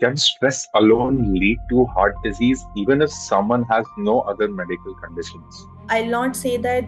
Can stress alone lead to heart disease even if someone has no other medical conditions? I'll not say that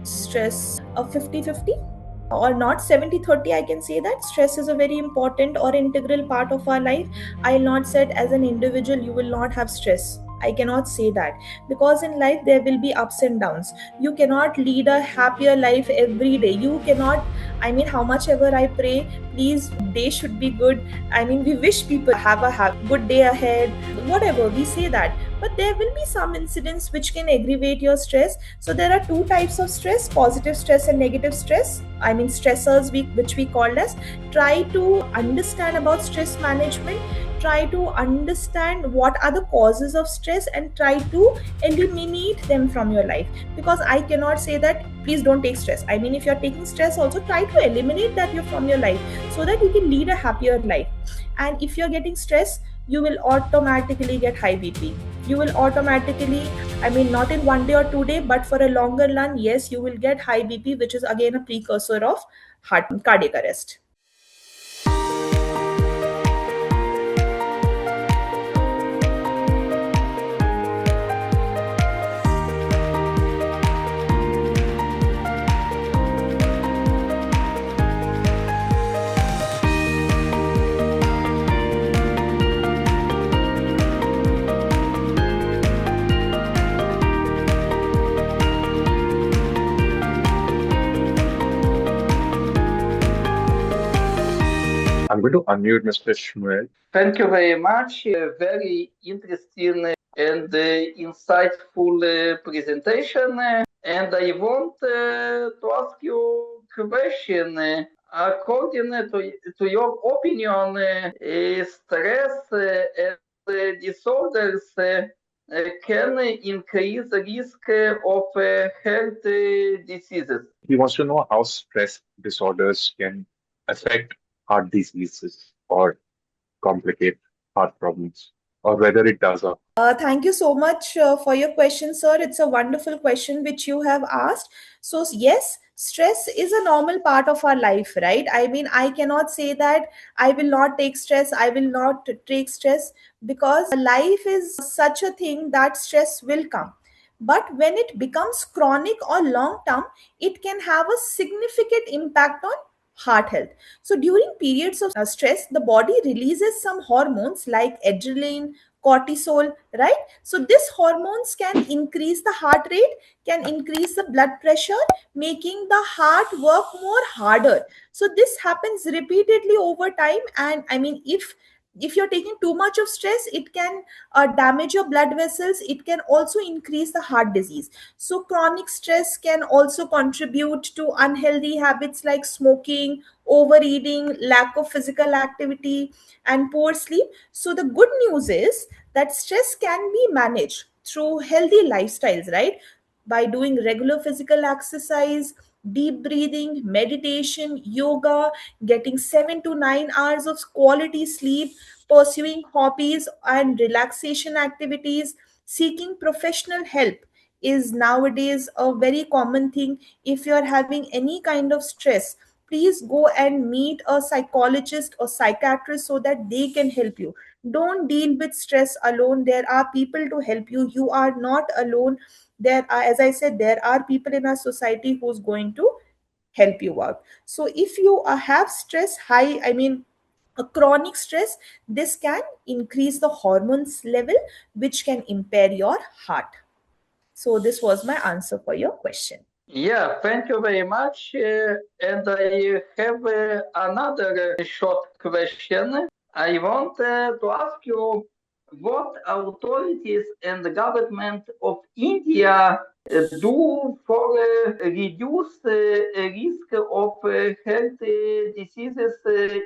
stress a 50-50 or not 70-30. I can say that stress is a very important or integral part of our life. I'll not say as an individual you will not have stress. I cannot say that, because in life there will be ups and downs. You cannot lead a happier life every day. You cannot, I mean, how much ever I pray, please, day should be good. I mean, we wish people have a good day ahead, whatever we say that. But there will be some incidents which can aggravate your stress. So there are two types of stress: positive stress and negative stress. I mean, stressors, which we call as. Try to understand about stress management. Try to understand what are the causes of stress and try to eliminate them from your life. Because I cannot say that please don't take stress. I mean, if you're taking stress, also try to eliminate that you from your life so that you can lead a happier life. And if you're getting stress, you will automatically get high BP. You will automatically, I mean, not in one day or 2 day, but for a longer run, yes, you will get high BP, which is again a precursor of heart cardiac arrest. I'm going to unmute Mr. Shmuel. Thank you very much. Very interesting and insightful presentation. And I want to ask you a question. According to your opinion, stress and disorders can increase the risk of health diseases. He wants to know how stress disorders can affect heart diseases or complicate heart problems, or whether it does or. Thank you so much for your question, sir. It's a wonderful question which you have asked. So, yes, stress is a normal part of our life, right? I mean, I cannot say that I will not take stress, I will not take stress, because life is such a thing that stress will come. But when it becomes chronic or long term, it can have a significant impact on heart health. So, during periods of stress, the body releases some hormones like adrenaline, cortisol, right? So this hormones can increase the heart rate, can increase the blood pressure, making the heart work more harder. So this happens repeatedly over time. And I mean, if you're taking too much of stress, it can damage your blood vessels. It can also increase the heart disease. So chronic stress can also contribute to unhealthy habits like smoking, overeating, lack of physical activity, and poor sleep. So the good news is that stress can be managed through healthy lifestyles, right? By doing regular physical exercise, deep breathing, meditation, yoga, getting 7 to 9 hours of quality sleep, pursuing hobbies and relaxation activities, seeking professional help is nowadays a very common thing. If you're having any kind of stress, please go and meet a psychologist or psychiatrist so that they can help you. Don't deal with stress alone. There are people to help you. You are not alone. There are, as I said, there are people in our society who's going to help you out. So if you have stress high, I mean, a chronic stress, this can increase the hormones level, which can impair your heart. So this was my answer for your question. Yeah, thank you very much. And I have another short question. I want to ask you what authorities and the government of India do for reduce risk of health diseases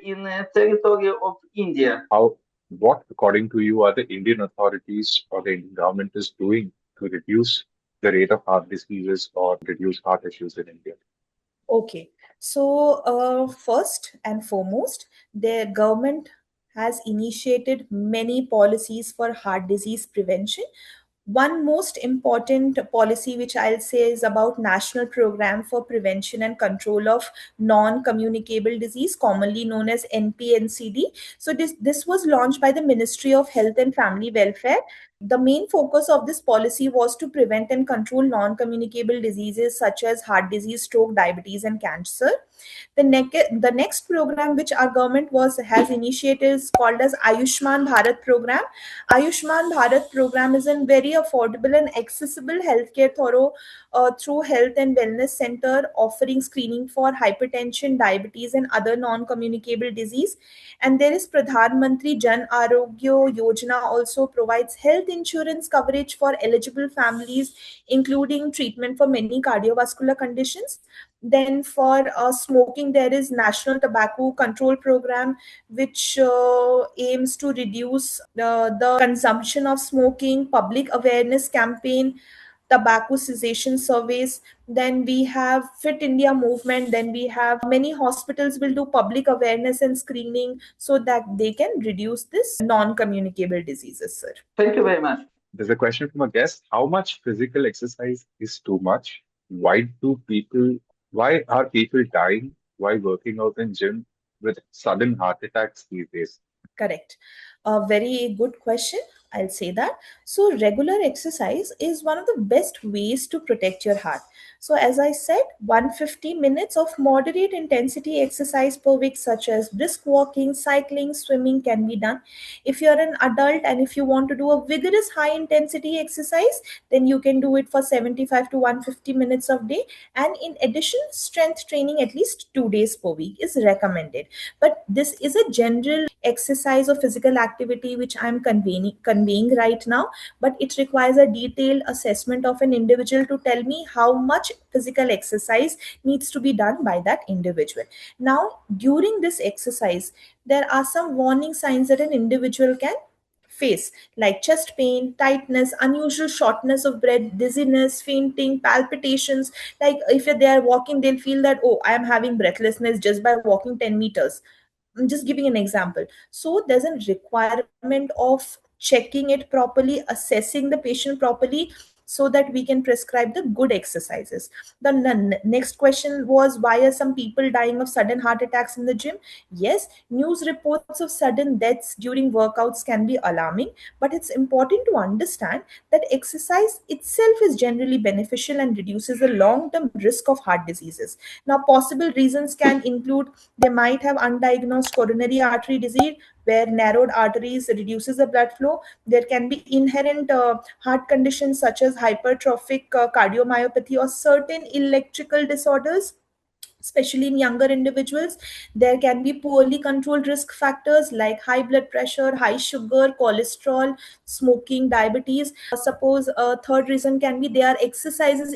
in territory of India. How, what, according to you, are the Indian authorities or the Indian government is doing to reduce the rate of heart diseases or reduce heart issues in India? Okay, so first and foremost, the government has initiated many policies for heart disease prevention. One most important policy which I'll say is about National Program for Prevention and Control of Non-Communicable Disease, commonly known as NPNCD. So this was launched by the Ministry of Health and Family Welfare. The main focus of this policy was to prevent and control non-communicable diseases such as heart disease, stroke, diabetes, and cancer. The next program which our government was has initiated is called as Ayushman Bharat program. Ayushman Bharat program is a very affordable and accessible healthcare through health and wellness center offering screening for hypertension, diabetes, and other non-communicable disease. And there is Pradhan Mantri Jan Arogya Yojana also provides health insurance coverage for eligible families, including treatment for many cardiovascular conditions. Then for smoking, there is National Tobacco Control Program, which aims to reduce the consumption of smoking, public awareness campaign, tobacco cessation surveys. Then we have Fit India movement. Then we have many hospitals will do public awareness and screening so that they can reduce this non-communicable diseases, sir. Thank you very much. There's a question from a guest. How much physical exercise is too much? Why are people dying while working out in gym with sudden heart attacks these days? Correct. A very good question. I'll say that. So, regular exercise is one of the best ways to protect your heart. So, as I said, 150 minutes of moderate intensity exercise per week, such as brisk walking, cycling, swimming, can be done. If you're an adult and if you want to do a vigorous high intensity exercise, then you can do it for 75 to 150 minutes of day. And in addition, strength training at least 2 days per week is recommended. But this is a general exercise or physical activity which I'm conveying right now, but it requires a detailed assessment of an individual to tell me how much physical exercise needs to be done by that individual. Now, during this exercise, there are some warning signs that an individual can face, like chest pain, tightness, unusual shortness of breath, dizziness, fainting, palpitations. Like if they are walking, they'll feel that, oh, I am having breathlessness just by walking 10 meters. I'm just giving an example. So there's a requirement of checking it properly, assessing the patient properly, so that we can prescribe the good exercises. The next question was, why are some people dying of sudden heart attacks in the gym? Yes, news reports of sudden deaths during workouts can be alarming, but it's important to understand that exercise itself is generally beneficial and reduces the long term risk of heart diseases. Now, possible reasons can include they might have undiagnosed coronary artery disease, where narrowed arteries reduces the blood flow. There can be inherent heart conditions such as hypertrophic cardiomyopathy or certain electrical disorders, especially in younger individuals. There can be poorly controlled risk factors like high blood pressure, high sugar, cholesterol, smoking, diabetes. Suppose a third reason can be they are exercises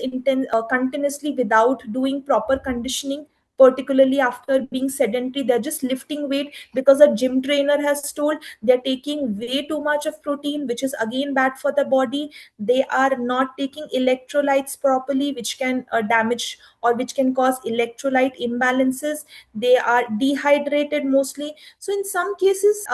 continuously without doing proper conditioning, particularly after being sedentary. They're just lifting weight because a gym trainer has told. They're taking way too much of protein, which is again bad for the body. They are not taking electrolytes properly, which can damage or which can cause electrolyte imbalances. They are dehydrated mostly. So in some cases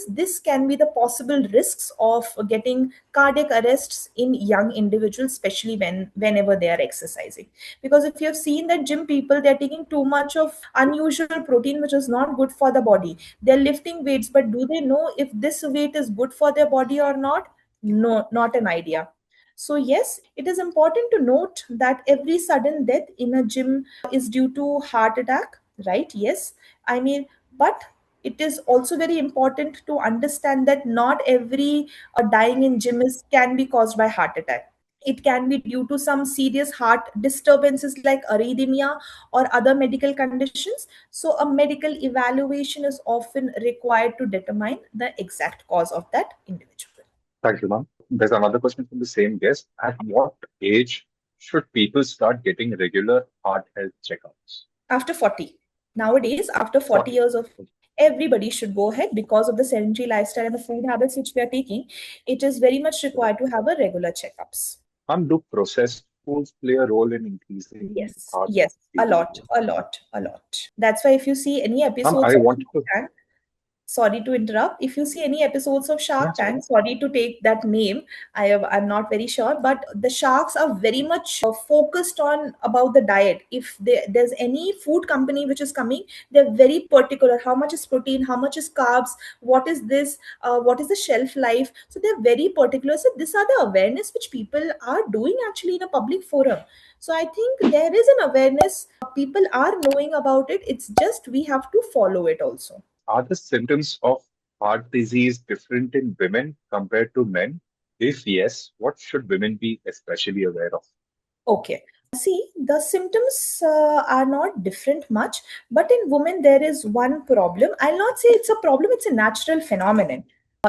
this can be the possible risks of getting cardiac arrests in young individuals, especially whenever they are exercising. Because if you have seen that gym people, they're taking too much of unusual protein, which is not good for the body. They're lifting weights, but do they know if this weight is good for their body or not? No, not an idea. So, yes, it is important to note that every sudden death in a gym is due to heart attack, right? Yes. I mean, but it is also very important to understand that not every dying in gym can be caused by heart attack. It can be due to some serious heart disturbances like arrhythmia or other medical conditions. So, a medical evaluation is often required to determine the exact cause of that individual. Thank you, ma'am. There's another question from the same guest. At what age should people start getting regular heart health checkups? After 40. Nowadays, after 40 40. years of, everybody should go ahead because of the sedentary lifestyle and the food habits which we are taking. It is very much required to have a regular checkups. Ma'am, do processed foods play a role in increasing Yes, heart yes, a disease? lot, a lot, a lot. That's why if you see any Ma'am, episodes I of wanted to. Sorry to interrupt. If you see any episodes of Shark That's Tank, sorry to take that name, I'm not very sure, but the sharks are very much focused on about the diet. If there's any food company which is coming, they're very particular. How much is protein? How much is carbs? What is this? What is the shelf life? So they're very particular. So these are the awareness which people are doing actually in a public forum. So I think there is an awareness. People are knowing about it. It's just we have to follow it also. Are the symptoms of heart disease different in women compared to men? If yes, what should women be especially aware of? Okay. See, the symptoms are not different much, but in women, there is one problem. I'll not say it's a problem, it's a natural phenomenon.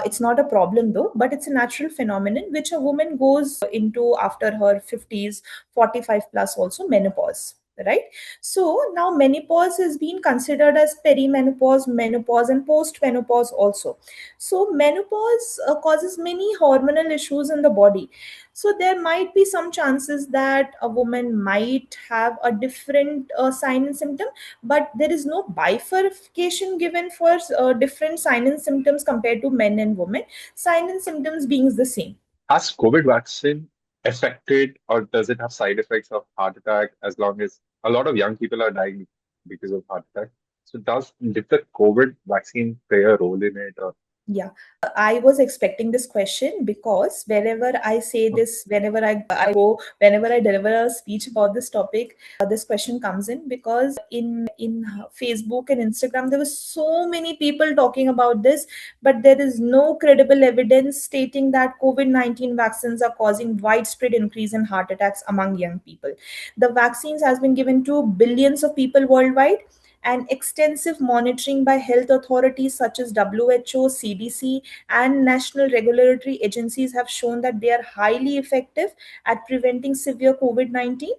It's not a problem though, but it's a natural phenomenon which a woman goes into after her 50s, 45 plus, also menopause. Right. So now menopause is being considered as perimenopause, menopause, and postmenopause also. So menopause causes many hormonal issues in the body, so there might be some chances that a woman might have a different sign and symptom, but there is no bifurcation given for different sign and symptoms compared to men and women. Sign and symptoms being the same. Has COVID vaccine affected or does it have side effects of heart attack as long as a lot of young people are dying because of heart attack? So did the COVID vaccine play a role in it or Yeah, I was expecting this question because whenever I say this, whenever I go, whenever I deliver a speech about this topic, this question comes in because in Facebook and Instagram there were so many people talking about this, but there is no credible evidence stating that COVID-19 vaccines are causing widespread increase in heart attacks among young people. The vaccines has been given to billions of people worldwide, and extensive monitoring by health authorities such as WHO, CDC, and national regulatory agencies have shown that they are highly effective at preventing severe COVID 19.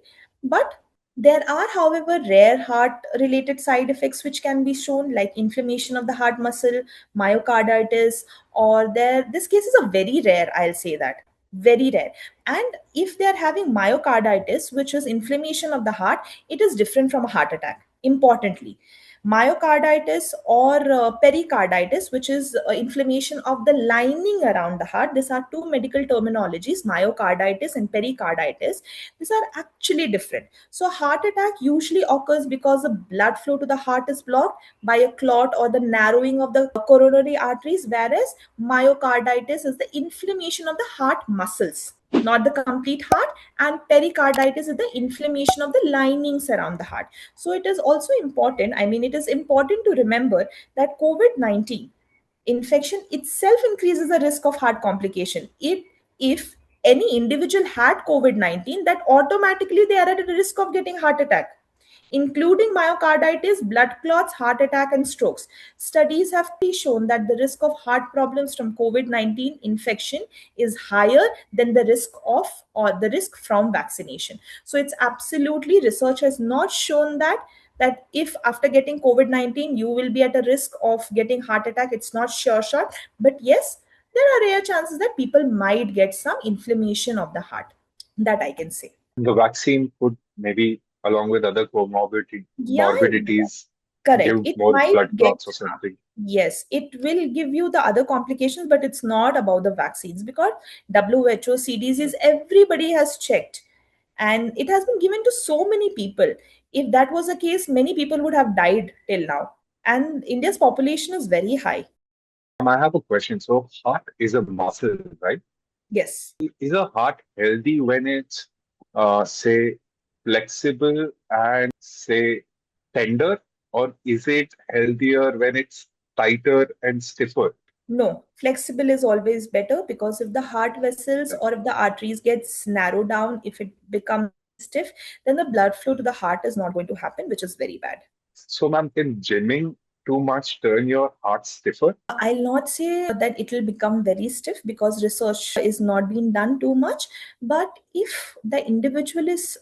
But there are, however, rare heart related side effects which can be shown, like inflammation of the heart muscle, myocarditis, or these cases are very rare, I'll say that. Very rare. And if they are having myocarditis, which is inflammation of the heart, it is different from a heart attack. Importantly, myocarditis or pericarditis, which is inflammation of the lining around the heart. These are two medical terminologies, myocarditis and pericarditis. These are actually different. So heart attack usually occurs because the blood flow to the heart is blocked by a clot or the narrowing of the coronary arteries, whereas myocarditis is the inflammation of the heart muscles, not the complete heart, and pericarditis is the inflammation of the linings around the heart. So it is also important, I mean, it is important to remember that COVID 19 infection itself increases the risk of heart complication. If any individual had COVID 19, that automatically they are at a risk of getting heart attack, including myocarditis, blood clots, heart attack, and strokes. Studies have shown that the risk of heart problems from COVID 19 infection is higher than the risk of or the risk from vaccination. So it's absolutely, research has not shown that if after getting COVID 19 you will be at a risk of getting heart attack. It's not sure shot, but yes, there are rare chances that people might get some inflammation of the heart. That I can say. the vaccine could maybe along with other Yeah, morbidities correct. give It more might blood get, clots or something? yes, it will give you the other complications, but it's not about the vaccines because WHO, CDCs, everybody has checked and it has been given to so many people. If that was the case, many people would have died till now. And India's population is very high. I have a question. So heart is a muscle, right? Yes. Is a heart healthy when it's say flexible and say tender, or is it healthier when it's tighter and stiffer? No, flexible is always better because if the heart vessels or if the arteries gets narrowed down, if it becomes very stiff, then the blood flow to the heart is not going to happen, which is very bad. So, ma'am, can gymming too much turn your heart stiffer? I'll not say that it will become very stiff because research is not being done too much. But if the individual is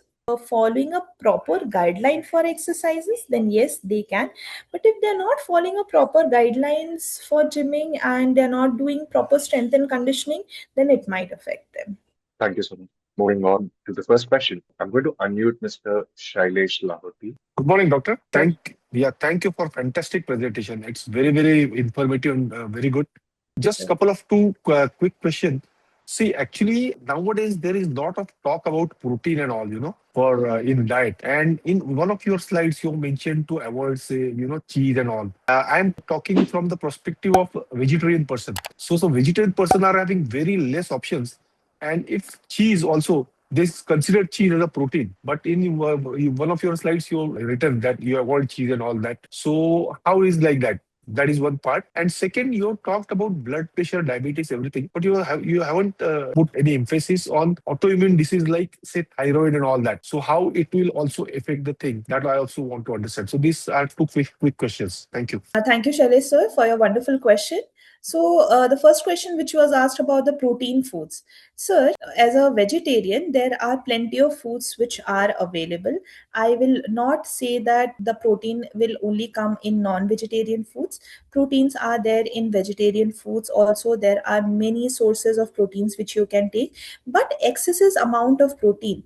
following a proper guideline for exercises, then yes, they can. But if they're not following a proper guidelines for gymming and they're not doing proper strength and conditioning, then it might affect them. Thank you so much. Moving on to the first question, I'm going to unmute Mr. Shailesh Lahoti. Good morning, doctor. Sir, Thank you for fantastic presentation. It's very informative and very good. Just couple of two quick questions. See, actually, nowadays there is lot of talk about protein and all, for in diet. And in one of your slides, you mentioned to avoid, say, cheese and all. I'm talking from the perspective of vegetarian person. So vegetarian person are having very less options. And if cheese also, this considered cheese as a protein, but in one of your slides, you written that you avoid cheese and all that. So how is like that? That is one part. And second, you talked about blood pressure, diabetes, everything, but you haven't put any emphasis on autoimmune disease like say thyroid and all that. So how it will also affect the thing that I also want to understand. So these are two quick questions. Thank you. Thank you, Shailesh sir, for your wonderful question. So, the first question which was asked about the protein foods. Sir, as a vegetarian, there are plenty of foods which are available. I will not say that the protein will only come in non-vegetarian foods. Proteins are there in vegetarian foods also. There are many sources of proteins which you can take, but excessive amount of protein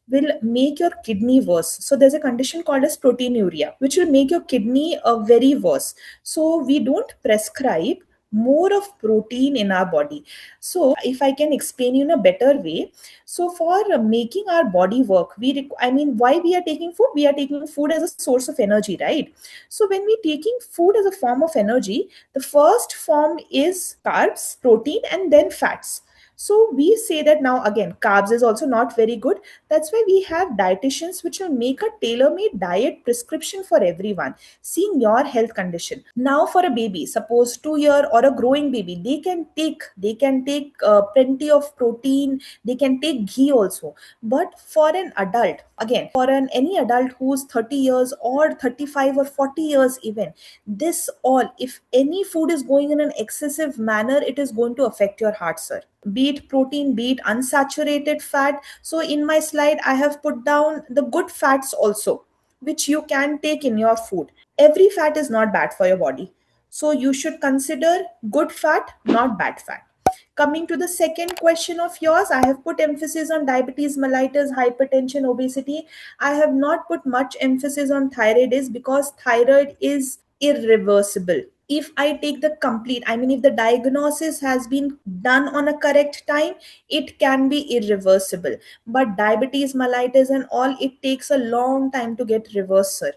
will make your kidney worse. So there's a condition called as proteinuria, which will make your kidney very worse. So we don't prescribe more of protein in our body. So if I can explain you in a better way, so for making our body work, I mean, why we are taking food? We are taking food as a source of energy, right? So when we taking food as a form of energy, the first form is carbs, protein, and then fats. So we say that now again, carbs is also not very good. That's why we have dietitians which will make a tailor-made diet prescription for everyone, seeing your health condition. Now, for a baby, suppose 2 year or a growing baby, they can take plenty of protein. They can take ghee also. But for an adult, again, for an any adult who's 30 years or 35 or 40 years even, this all, if any food is going in an excessive manner, it is going to affect your heart, sir. Be it protein, be it unsaturated fat. So in my slide, I have put down the good fats also, which you can take in your food. Every fat is not bad for your body. So you should consider good fat, not bad fat. Coming to the second question of yours, I have put emphasis on diabetes mellitus, hypertension, obesity. I have not put much emphasis on thyroid is because thyroid is irreversible. If I take the complete, I mean, if the diagnosis has been done on a correct time, it can be irreversible. But diabetes mellitus and all, it takes a long time to get reversed, sir.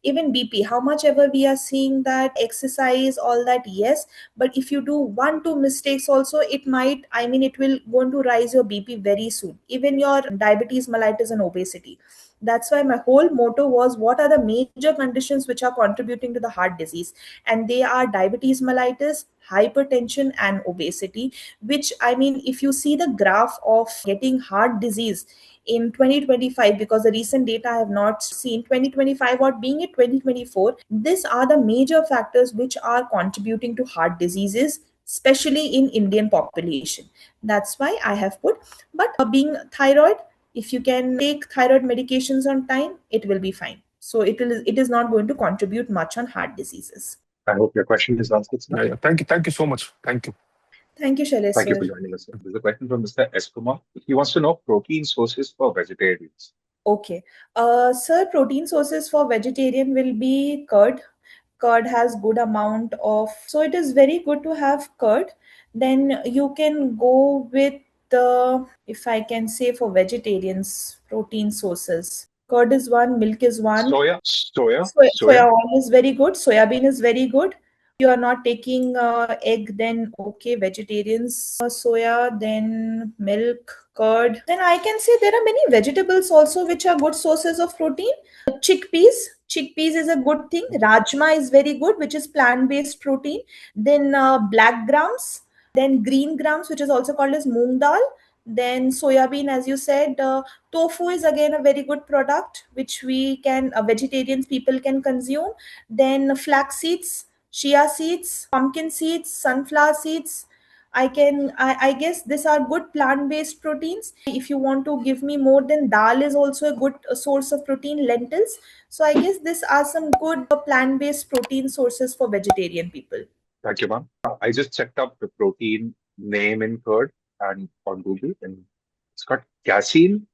Even BP, how much ever we are seeing that exercise, all that, yes, but if you do one two mistakes also, it might, I mean, it will going to rise your BP very soon, even your diabetes mellitus and obesity. That's why my whole motto was, what are the major conditions which are contributing to the heart disease? And they are diabetes mellitus, hypertension, and obesity. Which, I mean, if you see the graph of getting heart disease in 2025, because the recent data I have not seen 2025 or being it 2024, these are the major factors which are contributing to heart diseases, especially in Indian population. That's why I have put. But being thyroid, if you can take thyroid medications on time, it will be fine. So it is not going to contribute much on heart diseases. I hope your question is answered, sir. Yeah. Thank you so much. Thank you. Thank you, Shailesh Thank you sir. for joining us, sir. There's a question from Mr. Eskumar. He wants to know protein sources for vegetarians. Okay. Sir, protein sources for vegetarian will be curd. Curd has good amount of, so it is very good to have curd. Then you can go with the, if I can say, for vegetarians, protein sources. Curd is one, milk is one. Soya Soya. oil is very good. Soya bean is very good. You are not taking egg, then okay, vegetarians, soya, then milk, curd. Then I can say there are many vegetables also which are good sources of protein. Chickpeas is a good thing. Rajma is very good, which is plant-based protein. Then black grams, then green grams, which is also called as moong dal. Then soya bean, as you said, tofu is again a very good product which we can, vegetarians people can consume. Then flax seeds, chia seeds, pumpkin seeds, sunflower seeds. I guess these are good plant-based proteins. If you want to give me more, then dal is also a good source of protein, lentils. So I guess these are some good plant-based protein sources for vegetarian people. Thank you, ma'am. I just checked up the protein name in curd and on Google, and It's got casein,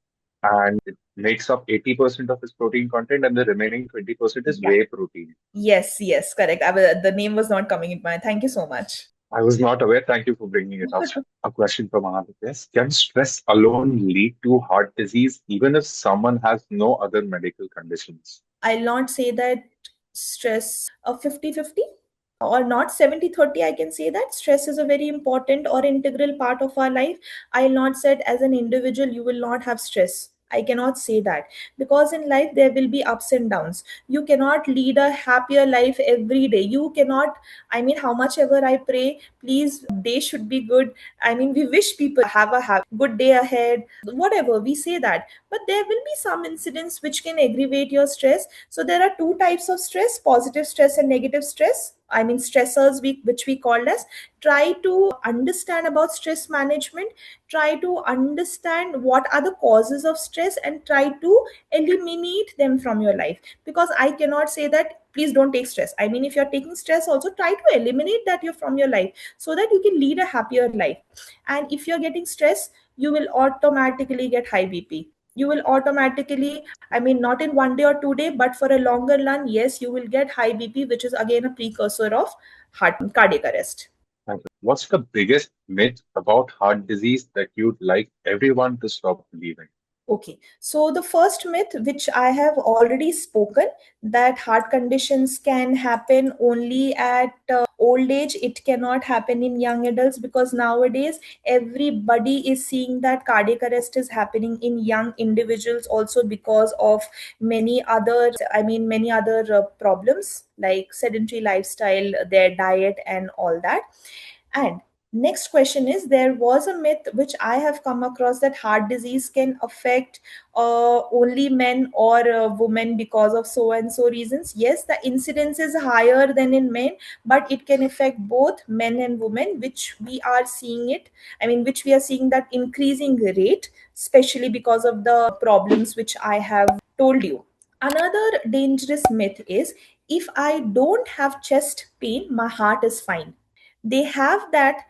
and it makes up 80% of its protein content, and the remaining 20% is Yeah. whey protein. Yes, yes, correct. The name was not coming in mind. Thank you so much. I was not aware. Thank you for bringing it up. A question from Anand. Yes. Can stress alone lead to heart disease even if someone has no other medical conditions? I'll not say that stress a 50-50 or not 70-30. I can say that stress is a very important or integral part of our life. I'll not say as an individual you will not have stress. I cannot say that, because in life there will be ups and downs. You cannot lead a happier life every day. You cannot, I mean, how much ever I pray, please, day should be good. I mean, we wish people have a good day ahead, whatever we say that. But there will be some incidents which can aggravate your stress. So there are two types of stress: positive stress and negative stress. I mean, stressors, which we called as. Try to understand about stress management. Try to understand what are the causes of stress and try to eliminate them from your life. Because I cannot say that please don't take stress. I mean, if you're taking stress, also try to eliminate that you from your life so that you can lead a happier life. And if you're getting stress, you will automatically get high BP. You will automatically, I mean, not in one day or 2 day, but for a longer run, yes, you will get high BP, which is again a precursor of heart cardiac arrest. Thank you. What's the biggest myth about heart disease that you'd like everyone to stop believing? Okay, so the first myth, which I have already spoken, that heart conditions can happen only at old age. It cannot happen in young adults, because nowadays everybody is seeing that cardiac arrest is happening in young individuals also, because of many other, I mean, many other problems like sedentary lifestyle, their diet, and all that. And next question is, there was a myth which I have come across, that heart disease can affect only men or women because of so and so reasons. Yes, the incidence is higher than in men, but it can affect both men and women, which we are seeing it. I mean, which we are seeing that increasing rate, especially because of the problems which I have told you. Another dangerous myth is, if I don't have chest pain, my heart is fine. They have that,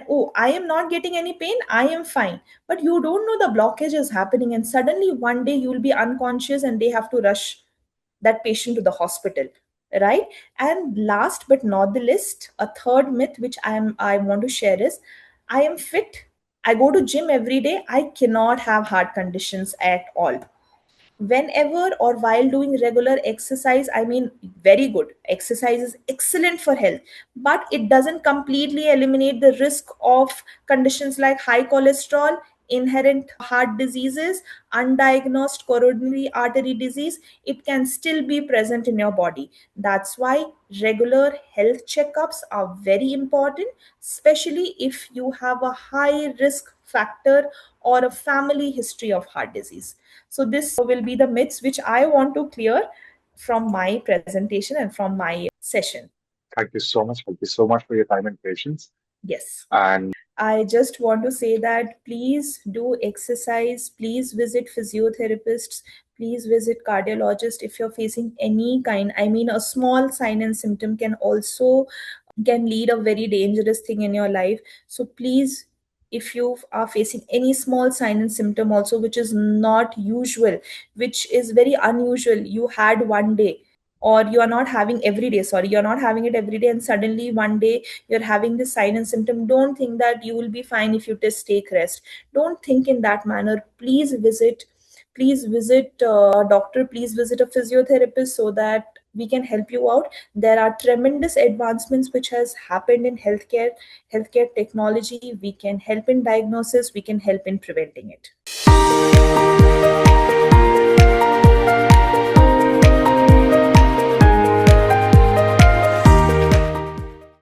oh, I am not getting any pain, I am fine. But you don't know the blockage is happening, and suddenly one day you will be unconscious and they have to rush that patient to the hospital, right? And last but not the least, a third myth which I want to share is, I am fit, I go to gym every day, I cannot have heart conditions at all. Whenever or while doing regular exercise, I mean, very good exercise is excellent for health, but it doesn't completely eliminate the risk of conditions like high cholesterol, inherent heart diseases, undiagnosed coronary artery disease. It can still be present in your body. That's why regular health checkups are very important, especially if you have a high risk factor or a family history of heart disease. So this will be the myths which I want to clear from my presentation and from my session. Thank you so much. Thank you so much for your time and patience. Yes. And I just want to say that please do exercise, please visit physiotherapists, please visit cardiologists if you're facing any kind. I mean, a small sign and symptom can lead a very dangerous thing in your life. So please, if you are facing any small sign and symptom also which is not usual, which is very unusual, you had one day, or you are not having every day, sorry, you're not having it every day, and suddenly one day you're having this sign and symptom, don't think that you will be fine if you just take rest. Don't think in that manner. Please visit a doctor, please visit a physiotherapist, so that we can help you out. There are tremendous advancements which has happened in healthcare technology. We can help in diagnosis, we can help in preventing it.